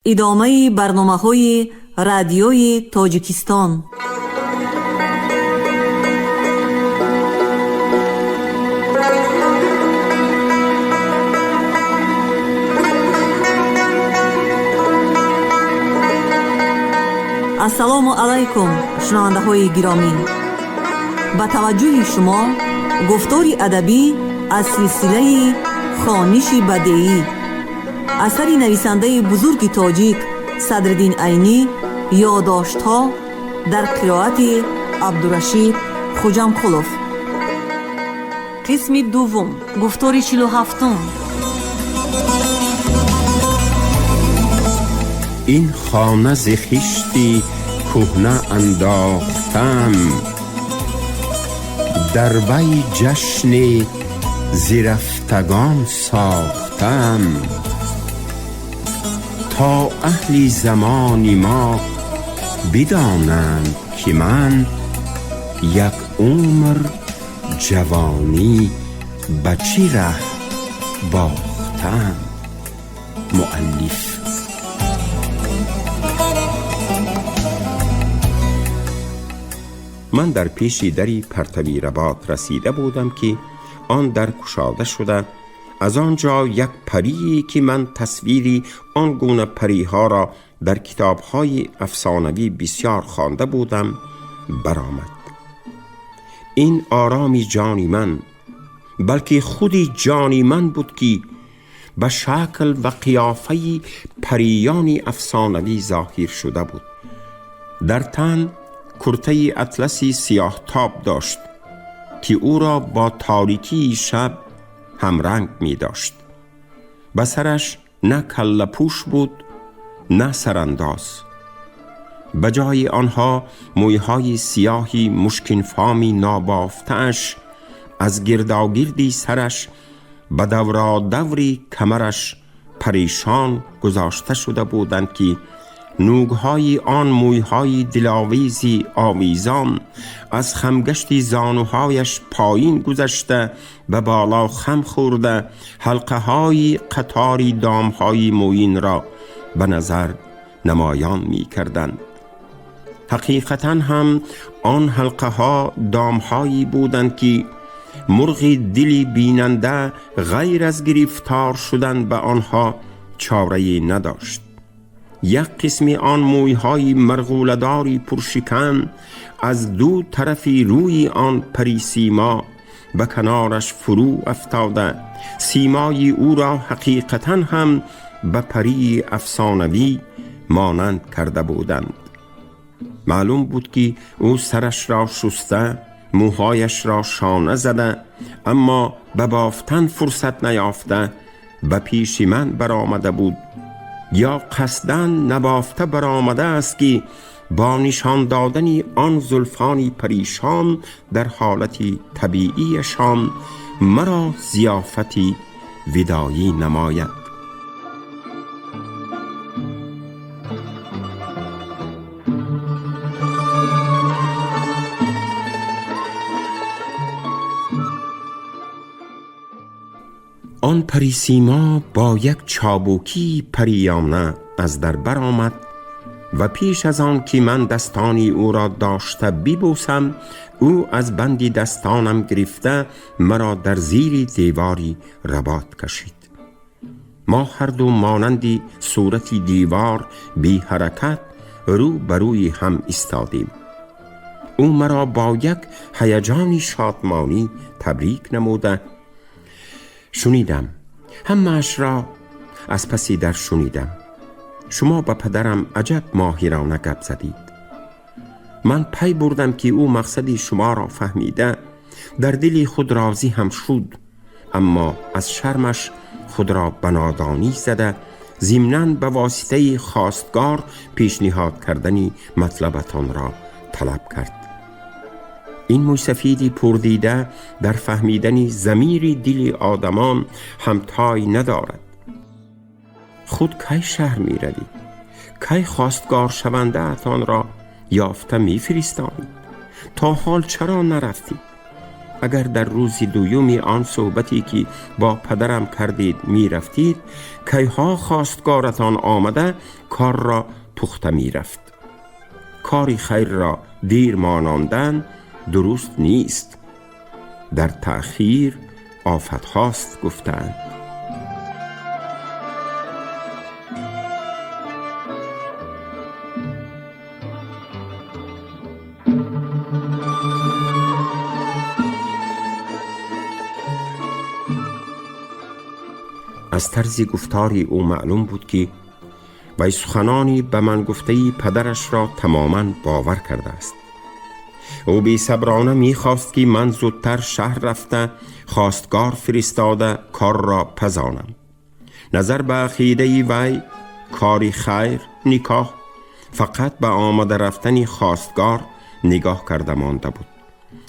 ادامه برنامه‌های رادیوی تاجیکستان. ассалому алайкум шунавандаҳои гиромӣ, ба таваҷҷӯҳи шумо гуфтори адабӣ аз силсилаи хониши бадеӣ асари нависандаи бузурги тоҷик Садриддин Айнӣ, ёддоштҳо дар қироати Абдурашид Хуҷамқулов. қисми дуввум, гуфтори 47. این خانه ز خشتی کهنه انداختم، در وی جشن زرفتگان ساختم، تا اهل زمان ما بدانند که من یک عمر جوانی به چه ره باختم. مؤلف. من در پیش دری پرتوی رباط رسیده بودم که آن در گشاده شده. از آنجا یک پری که من تصویری آن گونه پریها را در کتاب‌های افسانوی بسیار خوانده بودم برآمد. این آرامی جانی من، بلکه خودی جانی من بود که به شکل و قیافه پریان افسانوی ظاهر شده بود. در تن کرته اطلسی سیاه تاب داشت که او را با تاریکی شب همرنگ می داشت. به سرش نه کله پوش بود نه سرانداز. به جای آنها مویهای سیاهی مشکین فامی نابافته‌اش از گرداگردی سرش به دورادوری کمرش پریشان گذاشته شده بودند که نوگهای آن مویهای دلاویزی آویزان از خمگشت زانوهایش پایین گذشته به بالا خم خورده حلقه های قطاری دامهای موین را به نظر نمایان می کردند. حقیقتا هم آن حلقه ها دامهایی بودند که مرغ دلی بیننده غیر از گرفتار شدن به آنها چاره‌ای نداشت. یک قسمی آن مویهای مرغوله‌داری پرشکن از دو طرفی روی آن پری سیما به کنارش فرو افتاده سیمای او را حقیقتا هم به پری افسانوی مانند کرده بودند. معلوم بود که او سرش را شسته، موهایش را شانه زده، اما به بافتن فرصت نیافته به پیش من برآمده بود، یا قصداً نبافته برآمده است که با نشان دادن آن زلفانی پریشان در حالتی طبیعیشان مرا ضیافتی وداعی نماید. آن پری سیما با یک چابوکی پریانه از در برآمد و پیش از آن که من دستانی او را داشته ببوسم، او از بندی دستانم گرفته مرا در زیر دیواری رباط کشید. ما هر دو مانندی صورتی دیوار بی حرکت رو بروی هم ایستادیم. او مرا با یک هیجانی شادمانی تبریک نموده. شنیدم، همه اش را از پسی در شنیدم. شما با پدرم عجب ماهرانه گپ زدید. من پی بردم که او مقصد شما را فهمیده، در دل خود راضی هم شد، اما از شرمش خود را به نادانی زده ضمناً به واسطه خواستگار پیشنهاد کردنی مطلبتان را طلب کرد. این موسفیدی پردیده در فهمیدن ضمیر دل آدمان همتای ندارد. خود کی شهر می روید؟ کی خواستگار شونده اتان را یافته می فرستانید؟ تا حال چرا نرفتید؟ اگر در روز دومی آن صحبتی که با پدرم کردید می رفتید، کیها خواستگارتان آمده کار را پخته می رفت. کاری خیر را دیر ماناندن درست نیست، در تأخیر آفت هاست گفتند. از طرز گفتاری او معلوم بود که وی سخنانی به من گفته پدرش را تماما باور کرده است. او بی صبرانه می خواست که من زودتر شهر رفته خواستگار فرستاده کار را پزانم. نظر به عقیده وی کاری خیر نکاح فقط به آمده رفتن خواستگار نگاه کرده مانده بود.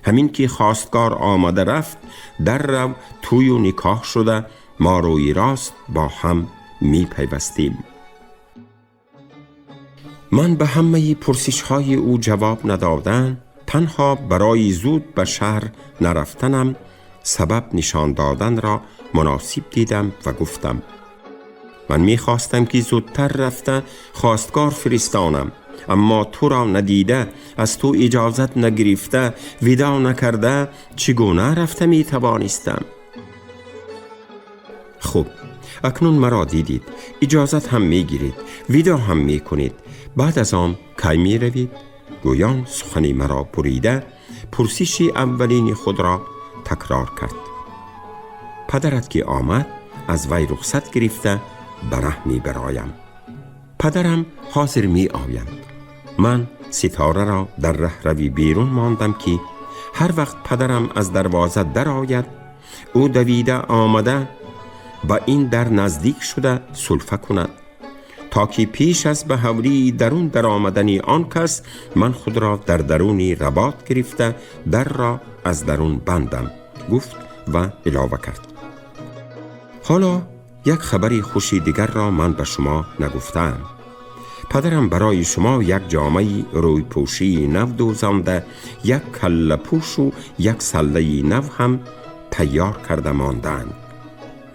همین که خواستگار آمده رفت، در رو توی و نکاح شده ما روی راست با هم می پیوستیم. من به همه پرسش های او جواب ندادن، تنها برای زود به شهر نرفتنم سبب نشان دادن را مناسب دیدم و گفتم من می خواستم که زودتر رفته خواستگار فرستانم، اما تو را ندیده، از تو اجازت نگرفته، ودا نکرده چگونه رفته می توانستم؟ خب اکنون مرا دیدید، اجازت هم می گیرید، ودا هم می کنید، بعد از آن کی می روید؟ گویان سخنی مرا بریده پرسش اولین خود را تکرار کرد. پدرت که آمد از وی رخصت گرفته به ره می برایم. پدرم حاضر می آیند. من ستاره را در ره روی بیرون ماندم که هر وقت پدرم از دروازه در آید، او دویده آمده با این در نزدیک شده سلفه کند تا که پیش از به حولی درون در آمدنی آن کس من خود را در درونی رباط گرفته در را از درون بندم، گفت و علاوه کرد. حالا یک خبری خوشی دیگر را من به شما نگفتم. پدرم برای شما یک جامه روی پوشی نو دوزانده، یک کله پوش و یک سله نو هم تیار کرده ماندند.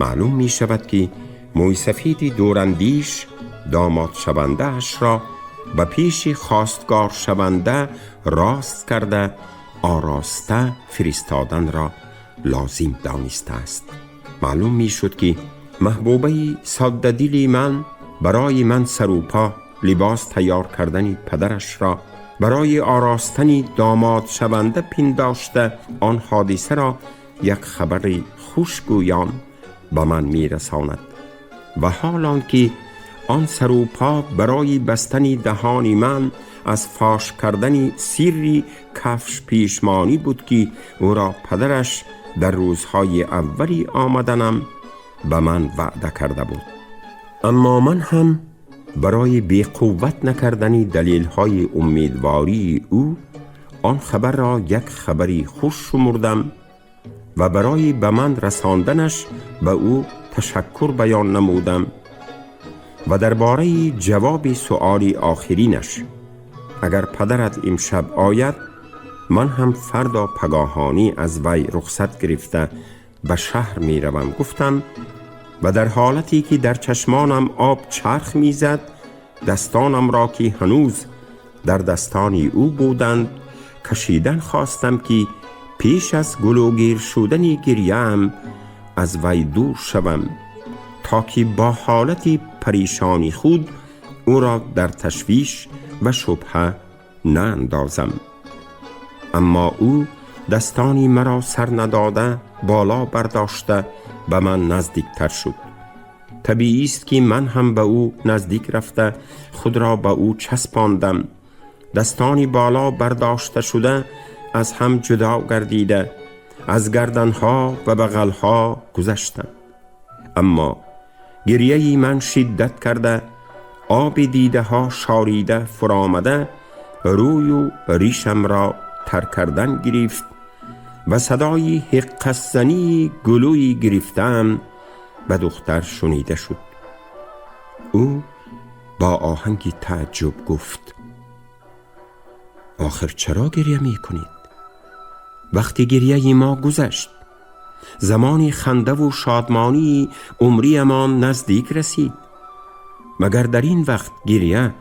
معلوم می شود که موی سفید دوراندیش داماد شونده اش را به پیش خواستگار شونده راست کرده آراسته فرستادن را لازم دانسته است. معلوم می شد که محبوبه ساده دلی من برای من سروپا لباس تیار کردن پدرش را برای آراستن داماد شونده پنداشته آن حادثه را یک خبر خوشگویان به من می رساند و حالان که آن سروپا برای بستن دهان من از فاش کردن سری کفش پیشمانی بود که او را پدرش در روزهای اولی آمدنم به من وعده کرده بود. اما من هم برای بی‌قوت نکردن دلیل‌های امیدواری او آن خبر را یک خبری خوش شمردم و برای به من رساندنش به او تشکر بیان نمودم و درباره جواب سؤالی آخرینش اگر پدرت امشب آید من هم فردا پگاهانی از وی رخصت گرفته به شهر می روم گفتم و در حالتی که در چشمانم آب چرخ می زد دستانم را که هنوز در دستانی او بودند کشیدن خواستم که پیش از گلوگیر شدن گریم از وی دور شوم تا که با حالتی پریشانی خود او را در تشویش و شبهه نه اندازم. اما او دستانی مرا سر نداده بالا برداشته به من نزدیکتر شد. طبیعی است که من هم به او نزدیک رفته خود را به او چسباندم. دستانی بالا برداشته شده از هم جدا گردیده از گردنها و بغلها گذشتم. اما گریه من شدت کرده آب دیده ها شاریده فرامده روی و ریشم را تر کردن گرفت و صدای حقصنی گلوی گرفتم به دختر شنیده شد. او با آهنگی تعجب گفت آخر چرا گریه می کنید؟ وقتی گریه ما گذشت، زمانی خنده و شادمانی عمری ما نزدیک رسید. مگر در این وقت گریه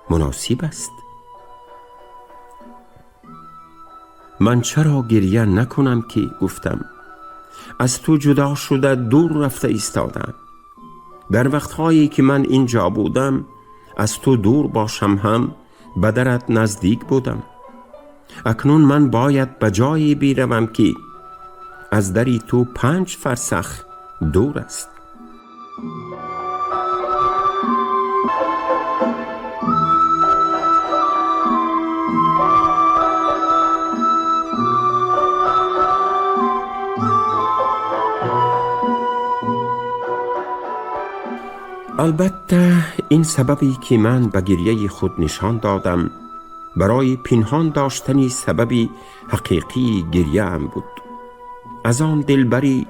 مناسب است؟ من چرا گریه نکنم که گفتم از تو جدا شده دور رفته ایستادم. در وقتهایی که من اینجا بودم از تو دور باشم هم به درت نزدیک بودم. اکنون من باید به جایی بیروم که از دری تو 5 فرسخ دور است. البته این سببی که من به گریه خود نشان دادم برای پنهان داشتنی سببی حقیقی گریه ام بود، از آن دلبری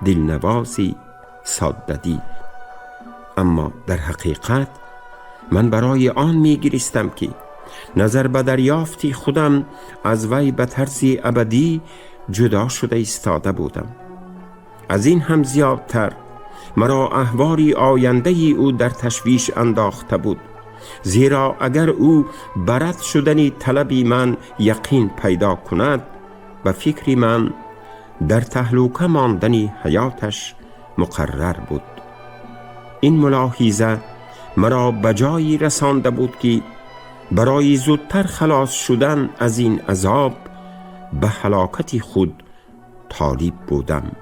دلنوازی ساده‌دل. اما در حقیقت من برای آن میگریستم که نظر به دریافتی خودم از وی به طرز ابدی جدا شده ایستاده بودم. از این هم زیادتر مرا احوال آینده او در تشویش انداخته بود، زیرا اگر او برد شدنی طلبی من یقین پیدا کند، به فکر من در تهلوکه ماندنی حیاتش مقرر بود. این ملاحظه مرا به جایی رسانده بود که برای زودتر خلاص شدن از این عذاب به هلاکت خود طالب بودم.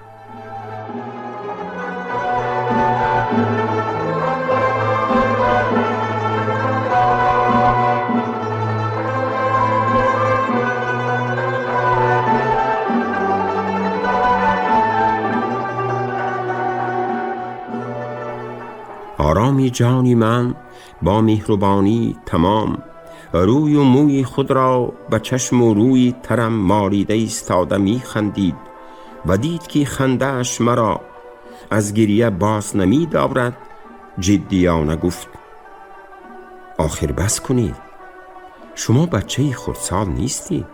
آرامی جانی من با مهربانی تمام روی و موی خود را به چشم و روی ترم مالیده ایستاده می خندید و دید که خنده‌اش مرا از گریه باز نمی دارد. جدیانه گفت: آخر بس کنید، شما بچه خردسال نیستید.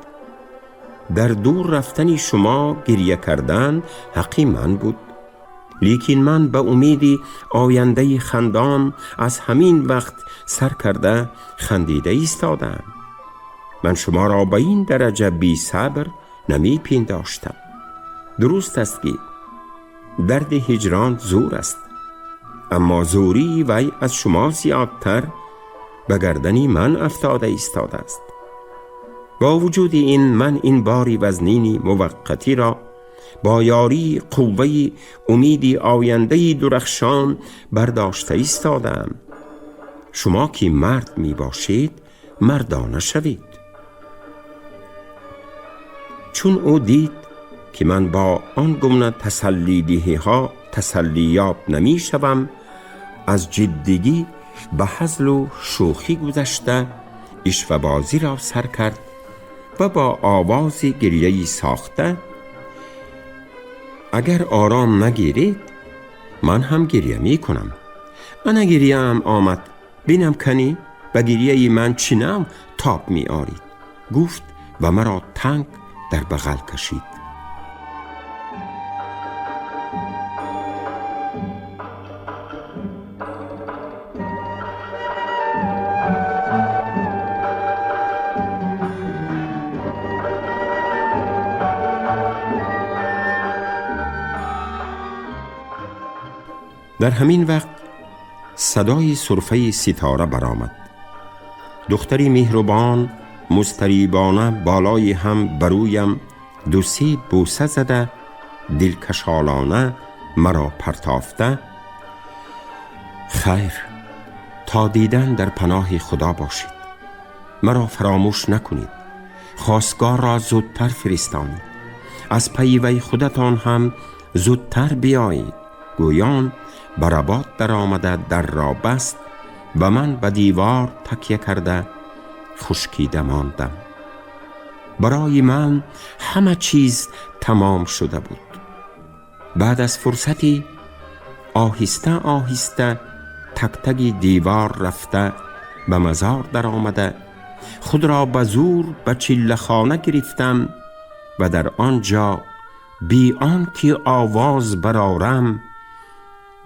در دور رفتن شما گریه کردن حقی من بود، لیکن من به امید آینده خندان از همین وقت سر کرده خندیده ایستادم. من شما را به این درجه بی صبر نمی پنداشتم. درست است که درد هجران زور است، اما زوری وی از شما زیادتر به گردنی من افتاده ایستاده است. با وجود این من این باری وزنینی موقتی را با یاری قوه امیدی آینده درخشان برداشته ایستادم. شما که مرد می باشید مردانه شوید. چون او دید که من با آن گونه تسلیدهی ها تسلیاب نمی شوم، از جدگی به هزل و شوخی گذشته عشوه بازی را سر کرد و با آواز گریه‌ای ساخته: اگر آرام نگیرید من هم گریه می کنم. من گریه هم آمد، بینم کنی و گریه من چنان تاب می آرید، گفت و مرا تنگ در بغل کشید. در همین وقت صدای سرفه ستاره برآمد. دختری مهربان مضطربانه بالای هم برویم 2-3 بوسه زده دلکشالانه مرا پرتافته: خیر، تا دیدن در پناه خدا باشید. مرا فراموش نکنید. خواستگار را زودتر فرستانید. از پی وی خودتان هم زودتر بیایید. گویان برابات در آمده در را بست و من به دیوار تکیه کرده خشکیده ماندم. برای من همه چیز تمام شده بود. بعد از فرصتی آهسته آهسته تک تک دیوار رفته به مزار در آمده خود را به زور به چله خانه گرفتم و در آنجا بی آن که آواز برارم،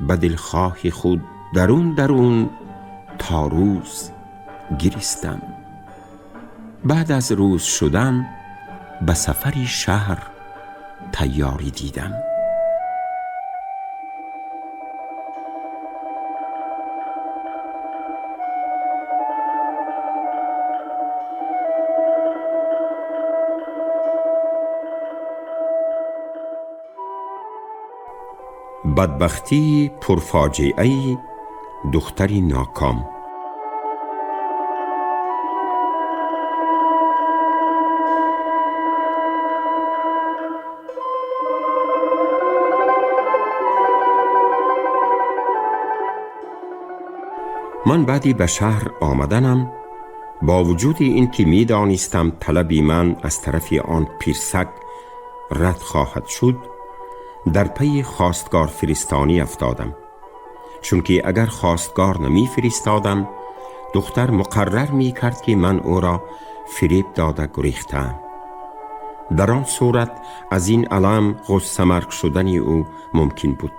به دلخواه خود درون تا روز گریستم. بعد از روز شدن به سفری شهر تیاری دیدم. بدبختی پرفاجعه‌ای، دختری ناکام. من بعدی به شهر آمدنم، با وجود این که می دانستم طلبی من از طرف آن پیرسگ رد خواهد شد، در پی خواستگار فرستانی افتادم، چون که اگر خواستگار نمی فرستادم دختر مقرر می کرد که من او را فریب داده گریختم. در آن صورت از این علم غصه مرگ شدن او ممکن بود.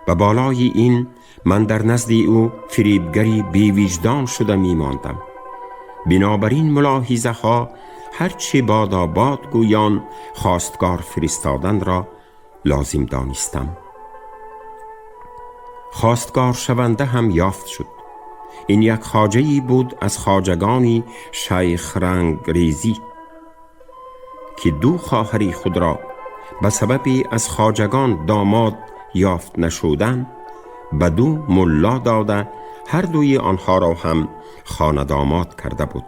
و بالای این من در نزد او فریبگری بی وجدان شده می ماندم. بنابراین ملاحظه ها هرچی باد گویان خواستگار فرستادن را لازم دانستم. خواستگار شونده هم یافت شد. این یک خواجه‌ای بود از خواجگانی شیخ رنگ ریزی که دو خواهری خود را به سبب از خواجگان داماد یافت نشودن به دو ملا داده هر دوی آنها را هم خانه داماد کرده بود.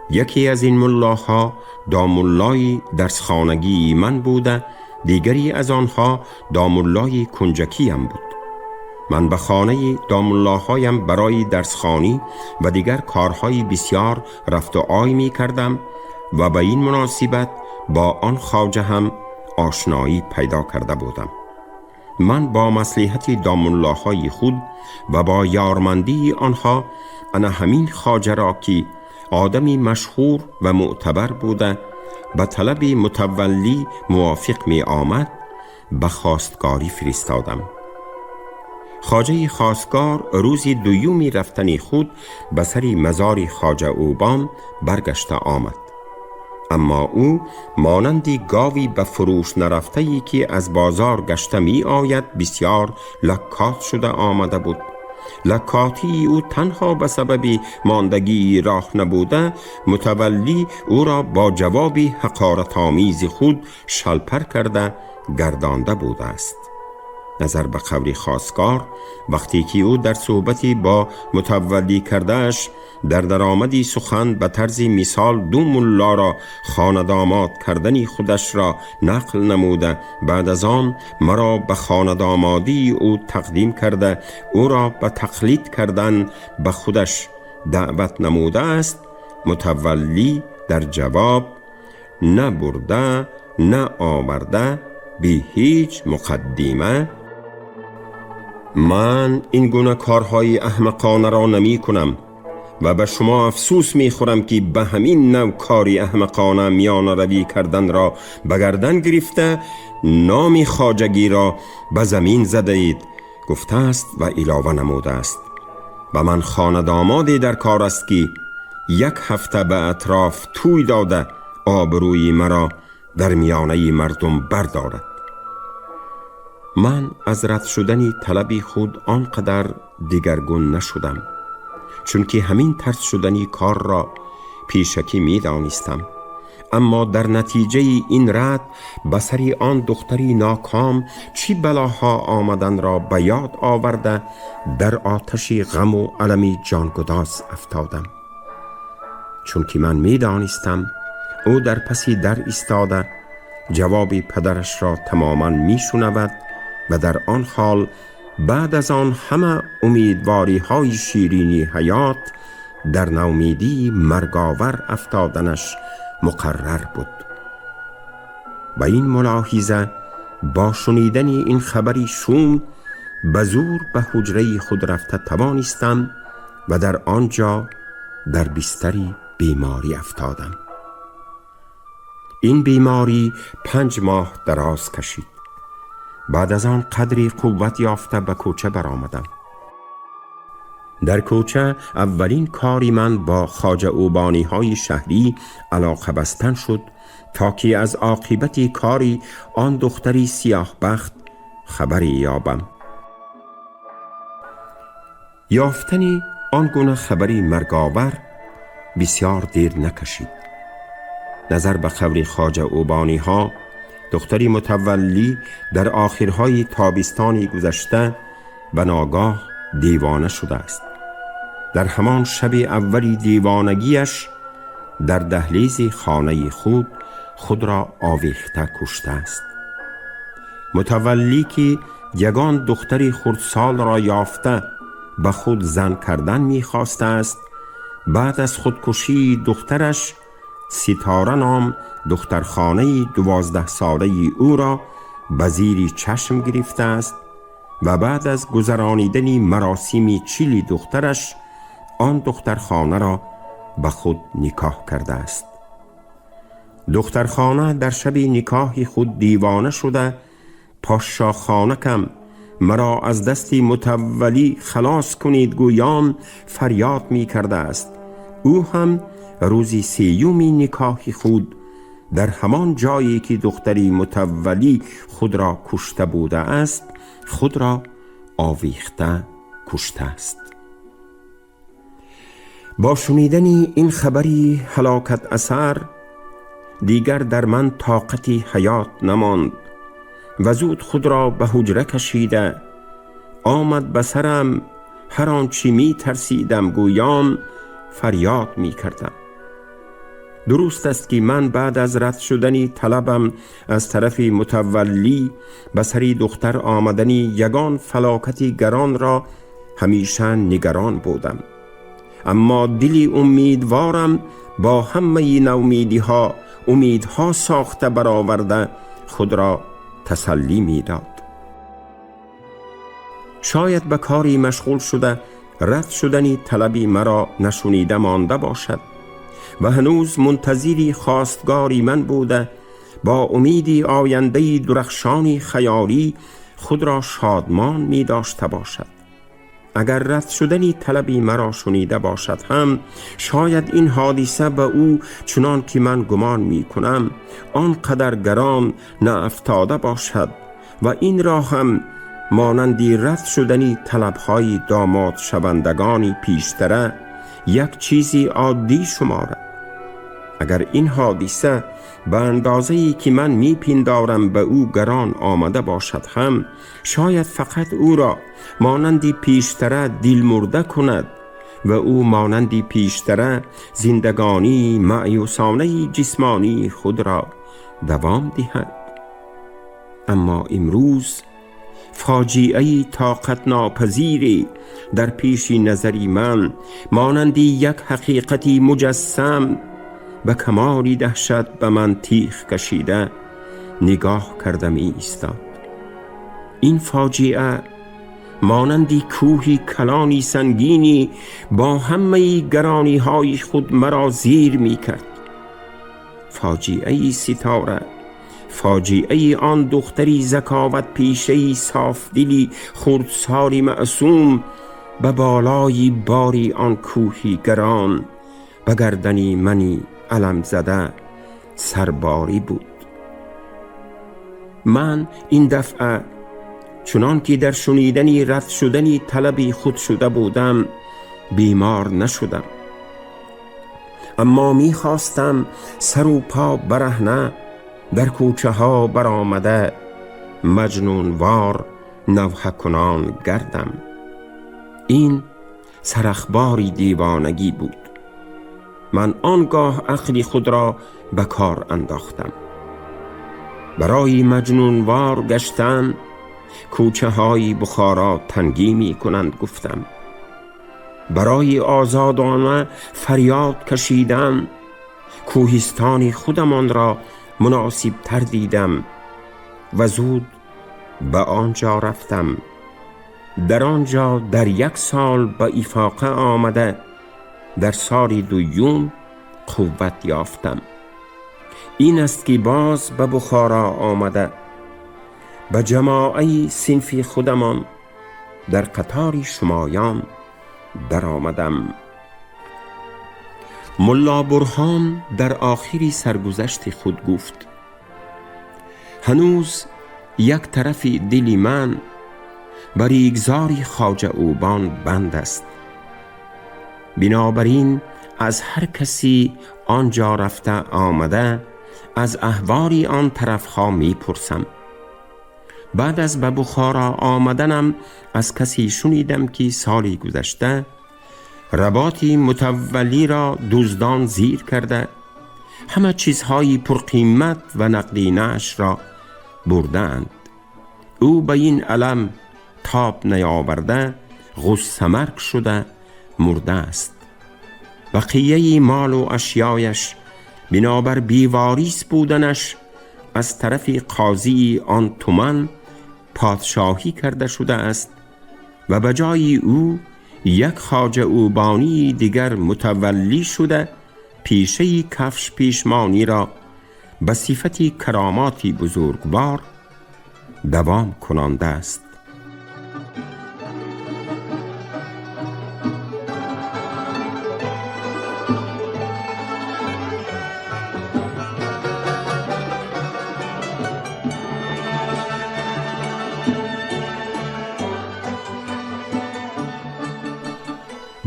یکی از این ملاها داملای درس خانگی من بوده، دیگری از آنها داملای کنجکی هم بود. من به خانه داملاهایم برای درسخوانی و دیگر کارهای بسیار رفت و آی می کردم و به این مناسبت با آن خواجه هم آشنایی پیدا کرده بودم. من با مصلحت داملاهای خود و با یارمندی آنها انا همین خواجه را که آدمی مشهور و معتبر بوده به طلب متولی موافق می آمد به خواستگاری فرستادم. خواجه خواستگار روزی دویومی رفتن خود به سر مزار خواجه اوبان برگشته آمد، اما او مانندی گاوی به فروش نرفته‌ای که از بازار گشته می آید بسیار لکات شده آمده بود. لکاتی او تنها به سبب ماندگی راه نبوده، متولی او را با جوابی حقارت‌آمیز خود شلپر کرده گردانده بوده است. نظر به قول خواستگار، وقتی که او در صحبتی با متولی کردهش در درآمدی سخن به طرز مثال دو ملا را خانه داماد کردن خودش را نقل نموده، بعد از آن مرا به خانه دامادی او تقدیم کرده او را به تقلید کردن به خودش دعوت نموده است، متولی در جواب نه برده نه آورده بی هیچ مقدمه من این گونه کارهای احمقانه را نمی کنم و به شما افسوس می خورم که به همین نوع کاری احمقانه میان روی کردن را به گردن گرفته نام خواجگی را به زمین زده اید گفته است و علاوه نموده است. و من خانه دامادی در کار است که یک هفته به اطراف توی داده آبروی مرا در میانه مردم بردارد. من از رد شدن طلب خود آنقدر دیگرگون نشدم، چون که همین طرز شدنی کار را پیشکی می دانستم، اما در نتیجه این رد به سر آن دختری ناکام چی بلاها آمدن را به یاد آورده در آتش غم و علم جانگداز افتادم، چون که من می دانستم او در پسی در ایستاده جواب پدرش را تماما می شنود و در آن حال بعد از آن همه امیدواری های شیرینی حیات در نومیدی مرگاور افتادنش مقرر بود. و این ملاحظه با شنیدن این خبری شوم به زور به حجره خود رفته توانستم و در آنجا در بستری بیماری افتادم. این بیماری 5 ماه دراز کشید. بعد از آن قدری قوت یافته به کوچه برآمدم. در کوچه اولین کاری من با خواجه اوبانی های شهری علاقه بستن شد تا که از عاقبت کاری آن دختری سیاه بخت خبری یابم. یافتنی آن گونه خبری مرگاور بسیار دیر نکشید. نظر به خبر خواجه اوبانی ها، دختری متولی در آخرهای تابستانی گذشته به ناگاه دیوانه شده است. در همان شب اولی دیوانگیش در دهلیز خانه خود را آویخته کشته است. متولی که یگان دختری خردسال را یافته به خود زن کردن می‌خواسته است، بعد از خودکشی دخترش ستاره نام دخترخانه 12 ساله او را به زیر چشم گرفته است و بعد از گذرانیدن مراسم چیلی دخترش آن دخترخانه را به خود نکاح کرده است. دخترخانه در شب نکاح خود دیوانه شده، پاشا خانکم مرا از دست متولی خلاص کنید گویان فریاد می کرده است. او هم روزی 3 نکاح خود در همان جایی که دختری متولی خود را کشته بوده است خود را آویخته کشته است. با شنیدن این خبری هلاکت اثر دیگر در من طاقتی حیات نماند و زود خود را به حجره کشیده آمد به سرم هر آنچه می ترسیدم گویان فریاد می کردم. درست است که من بعد از رد شدن طلبم از طرف متولی به سری دختر آمدنی یگان فلاکتی گران را همیشه نگران بودم، اما دلی امیدوارم با همه نومیدی‌ها امیدها ساخته برآورده خود را تسلی می‌داد. شاید به کاری مشغول شده رد شدنی طلبی مرا نشنیده مانده باشد و هنوز منتظری خواستگاری من بوده با امیدی آینده درخشانی خیالی خود را شادمان می داشته باشد. اگر رد شدنی طلبی مرا شنیده باشد هم شاید این حادثه به او چنان که من گمان می کنم آنقدر گران نه افتاده باشد و این را هم مانندی رد شدنی طلبهای داماد شوندگانی پیشتره یک چیزی عادی شمارد. اگر این حادثه به اندازه‌ای که من میپندارم به او گران آمده باشد هم شاید فقط او را مانندی پیشتره دل مرده کند و او مانندی پیشتره زندگانی مایوسانه جسمانی خود را دوام دهد. اما امروز فاجعه طاقت ناپذیری در پیش نظری من مانندی یک حقیقتی مجسم به کمالی دهشت به من تیغ کشیده نگاه کردم ایستاد. این فاجعه مانندی کوهی کلانی سنگینی با همه گرانی های خود مرا زیر می کرد. فاجعه ستاره، فاجعه آن دختری ذکاوت پیشه‌ای صافدلی خردسالی معصوم به بالای باری آن کوهی گران به گردنی منی علم زده سرباری بود. من این دفعه چنان که در شنیدنی رد شدنی طلبی خود شده بودم بیمار نشدم، اما می خواستم سر و پا برهنه در کوچه ها برآمده مجنونوار نوحه کنان گردم. این سرخباری دیوانگی بود. من آنگاه عقل خود را به کار انداختم. برای مجنونوار گشتن کوچه های بخارا تنگی می کنند گفتم. برای آزادانه فریاد کشیدن کوهستانی خودمان را مناسب تر دیدم و زود به آنجا رفتم. در آنجا در 1 سال به افاقه آمده در سال 2 قوت یافتم. این است که باز به بخارا آمده، به جماعه صنف خودمان در قطار شمایان در آمدم. ملا برهان در آخری سرگذشت خود گفت: هنوز یک طرف دلی من بر ریگزار خواجه اوبان بند است. بنابراین از هر کسی آنجا رفته آمده از احوال آن طرف ها می پرسم. بعد از به بخارا آمدنم از کسی شنیدم که سالی گذشته رباطی متولی را دزدان زیر کرده، همه چیزهای پرقیمت و نقدینه‌اش را بردند. او به این علم تاب نیاورده غصه مرگ شده مرده است. بقیه مال و اشیایش بنابر بیواریث بودنش از طرف قاضی آن تومن پادشاهی کرده شده است و به جای او یک خواجه اوبانی دیگر متولی شده پیشه کفش پیشمانی را به صفت کراماتی بزرگوار دوام کننده است.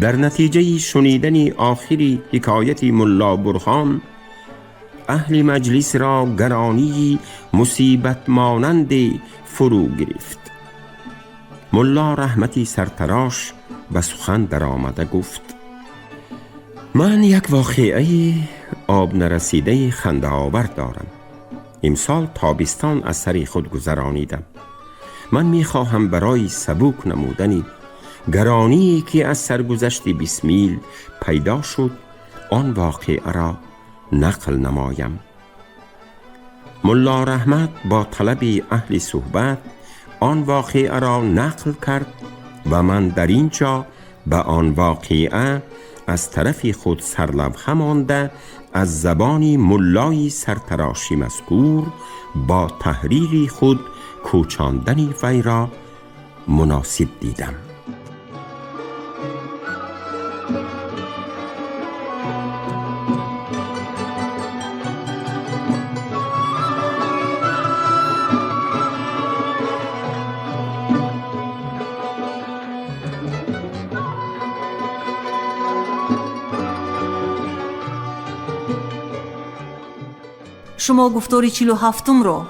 در نتیجه شنیدن آخری حکایت ملا برهان، اهل مجلس را گرانی مصیبت مانند فرو گرفت. ملا رحمتی سرتراش به سخن در آمده گفت: من یک واقعه آب نرسیده خنده آور دارم. امسال تابستان از سر خود گذرانیدم. من میخواهم برای سبوک نمودنی گرانی که از سرگذشت 20 میل پیدا شد آن واقعه را نقل نمایم. ملا رحمت با طلب اهل صحبت آن واقعه را نقل کرد و من در اینجا به آن واقعه از طرف خود سرلوحه مانده از زبان ملای سرتراشی مذکور با تحریری خود کوچاندن وی را مناسب دیدم. شما گفتار 47 را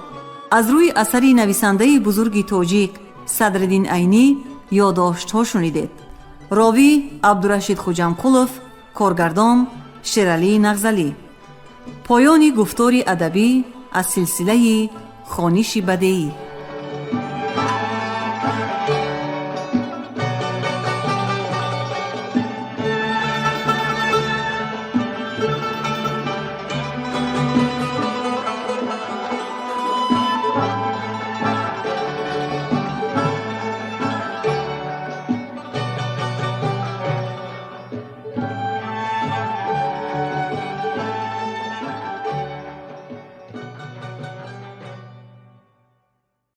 از روی اثری نویسنده بزرگ تاجیک صدرالدین عینی یادداشت‌ها شنیدید. راوی عبدالرشید خوجمقلوف، کارگردان شیرعلی نغزلی. پایان گفتار ادبی از سلسله خوانش بدیعی.